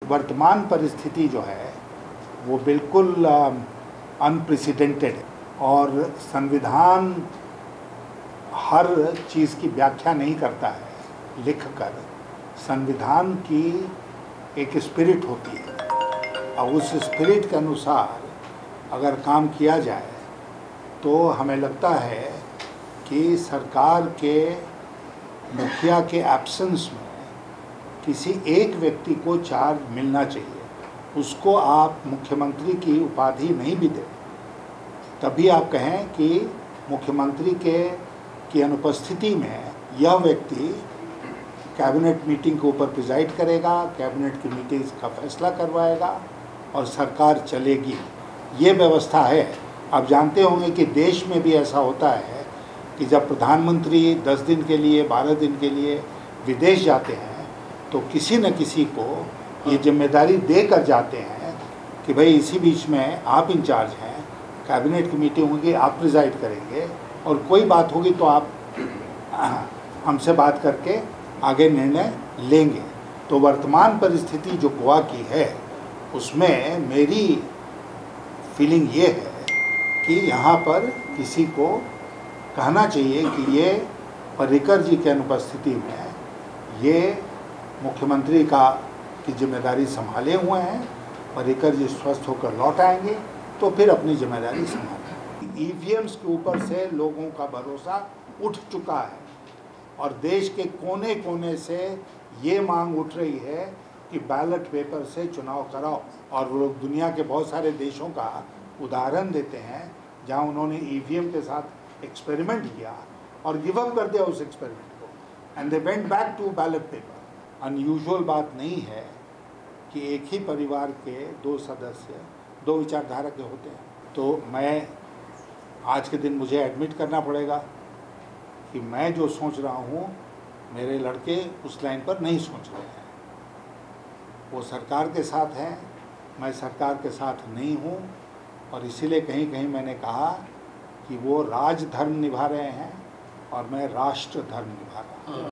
वर्तमान परिस्थिति जो है वो बिल्कुल अनप्रेसिडेंटेड है और संविधान हर चीज़ की व्याख्या नहीं करता है लिखकर। संविधान की एक स्पिरिट होती है और उस स्पिरिट के अनुसार अगर काम किया जाए तो हमें लगता है कि सरकार के मुखिया के एब्सेंस में किसी एक व्यक्ति को चार्ज मिलना चाहिए। उसको आप मुख्यमंत्री की उपाधि नहीं भी दें, तभी आप कहें कि मुख्यमंत्री की अनुपस्थिति में यह व्यक्ति कैबिनेट मीटिंग के ऊपर प्रिजाइड करेगा, कैबिनेट की मीटिंग का फैसला करवाएगा और सरकार चलेगी। ये व्यवस्था है। आप जानते होंगे कि देश में भी ऐसा होता है कि जब प्रधानमंत्री 10 दिन के लिए 12 दिन के लिए विदेश जाते हैं तो किसी न किसी को ये जिम्मेदारी दे कर जाते हैं कि भाई इसी बीच में आप इंचार्ज हैं, कैबिनेट की मीटिंग होगी, आप प्रिजाइड करेंगे और कोई बात होगी तो आप हमसे बात करके आगे निर्णय लेंगे। तो वर्तमान परिस्थिति जो गोवा की है उसमें मेरी फीलिंग ये है कि यहाँ पर किसी को कहना चाहिए कि ये पर्रिकर जी की अनुपस्थिति में ये मुख्यमंत्री की जिम्मेदारी संभाले हुए हैं। पर्रिकर जी स्वस्थ होकर लौट आएंगे तो फिर अपनी जिम्मेदारी संभालेंगे। ईवीएम्स के ऊपर से लोगों का भरोसा उठ चुका है और देश के कोने कोने से ये मांग उठ रही है कि बैलेट पेपर से चुनाव कराओ। और लोग दुनिया के बहुत सारे देशों का उदाहरण देते हैं जहां उन्होंने ईवीएम के साथ एक्सपेरिमेंट किया और गिव अप कर दिया उस एक्सपेरिमेंट को and they went back to ballot paper. Unusual बात नहीं है कि एक ही परिवार के 2 सदस्य 2 विचारधारा के होते हैं। तो मैं आज के दिन मुझे एडमिट करना पड़ेगा कि मैं जो सोच रहा हूँ मेरे लड़के उस लाइन पर नहीं सोच रहे हैं। वो सरकार के साथ हैं, मैं सरकार के साथ नहीं हूँ और इसीलिए कहीं कहीं मैंने कहा कि वो राजधर्म निभा रहे हैं और मैं राष्ट्र धर्म निभा रहा हूँ।